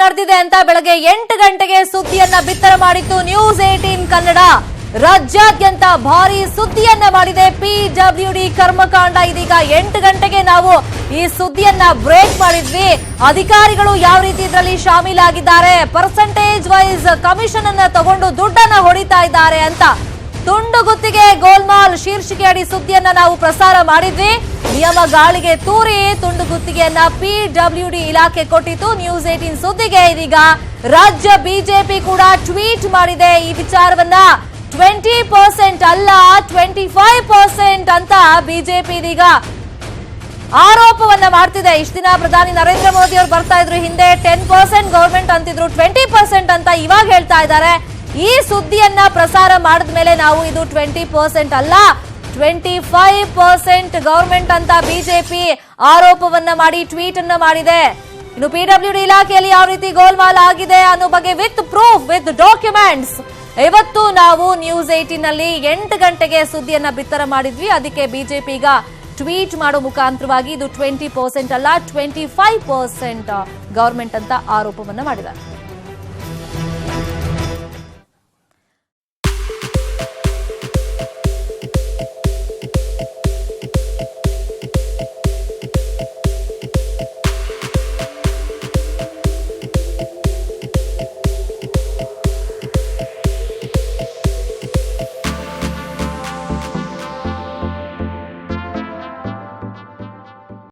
ನಡೆದಿದೆ ಅಂತ ಬೆಳಗ್ಗೆ 8 ಗಂಟೆಗೆ ಸುದ್ದಿಯನ್ನ ಬಿತ್ತರ ಮಾಡಿತ್ತು ನ್ಯೂಸ್ 18 ಕನ್ನಡ. ರಾಜ್ಯಾದ್ಯಂತ ಭಾರಿ ಸುದ್ದಿಯನ್ನ ಮಾಡಿದೆ ಪಿಡಬ್ಲ್ಯೂಡಿ ಕರ್ಮಕಾಂಡ. ಇದೀಗ 8 ಗಂಟೆಗೆ ನಾವು ಈ ಸುದ್ದಿಯನ್ನ ಬ್ರೇಕ್ ಮಾಡಿದ್ವಿ. ಅಧಿಕಾರಿಗಳು ಯಾವ ರೀತಿ ಇದರಲ್ಲಿ ಶಾಮೀಲಾಗಿದ್ದಾರೆ, ಪರ್ಸೆಂಟೇಜ್ ವೈಸ್ ಕಮಿಷನ್ ಅನ್ನ ತಗೊಂಡು ದುಡ್ಡನ್ನ ಹೊಡಿತಾ ಇದ್ದಾರೆ ಅಂತ ತುಂಡು ಗುತ್ತಿಗೆ ಗೋಲ್ಮಾಲ್ ಶೀರ್ಷಿಕೆ ಅಡಿ ಸುದ್ದಿಯನ್ನ ನಾವು ಪ್ರಸಾರ ಮಾಡಿದ್ವಿ. ನಿಯಮ ಗಾಳಿಗೆ ತೂರಿ ತುಂಡು ಗುತ್ತಿಗೆಯನ್ನ ಪಿಡಬ್ಲ್ಯೂಡಿ ಇಲಾಖೆ ಕೊಟ್ಟಿತ್ತು. ನ್ಯೂಸ್ 18 ಸುದ್ದಿಗೆ ಇದೀಗ ರಾಜ್ಯ ಬಿಜೆಪಿ ಕೂಡ ಟ್ವೀಟ್ ಮಾಡಿದೆ. ಈ ವಿಚಾರವನ್ನ 20% ಅಲ್ಲ 25% ಅಂತ ಬಿಜೆಪಿ ಇದೀಗ ಆರೋಪವನ್ನ ಮಾಡ್ತಿದೆ. ಇಷ್ಟ ದಿನ ಪ್ರಧಾನಿ ನರೇಂದ್ರ ಮೋದಿ ಅವರು ಬರ್ತಾ ಇದ್ರು, ಹಿಂದೆ 10% ಗವರ್ಮೆಂಟ್ ಅಂತಿದ್ರು, 20% ಅಂತ ಇವಾಗ ಹೇಳ್ತಾ ಇದ್ದಾರೆ. ಈ ಸುದ್ದಿಯನ್ನ ಪ್ರಸಾರ ಮಾಡಿದ ಮೇಲೆ ನಾವು ಇದು 20% ಅಲ್ಲ 25% ಗವರ್ಮೆಂಟ್ ಅಂತ ಬಿಜೆಪಿ ಆರೋಪವನ್ನ ಮಾಡಿ ಟ್ವೀಟ್ ಅನ್ನ ಮಾಡಿದೆ. ಇನ್ನು ಪಿಡಬ್ಲ್ಯೂಡಿ ಇಲಾಖೆಯಲ್ಲಿ ಯಾವ ರೀತಿ ಗೋಲ್ಮಾಲ್ ಆಗಿದೆ ಅನ್ನೋ ಬಗ್ಗೆ ವಿತ್ ಪ್ರೂಫ್ ವಿತ್ ಡಾಕ್ಯುಮೆಂಟ್ಸ್ ಇವತ್ತು ನಾವು ನ್ಯೂಸ್ 18 ನಲ್ಲಿ 8 ಗಂಟೆಗೆ ಸುದ್ದಿಯನ್ನ ಬಿತ್ತರ ಮಾಡಿದ್ವಿ. ಅದಕ್ಕೆ ಬಿಜೆಪಿ ಈಗ ಟ್ವೀಟ್ ಮಾಡೋ ಮುಖಾಂತರವಾಗಿ ಇದು 20% ಅಲ್ಲ 25% ಗವರ್ಮೆಂಟ್ ಅಂತ ಆರೋಪವನ್ನ ಮಾಡಿದ್ದಾರೆ.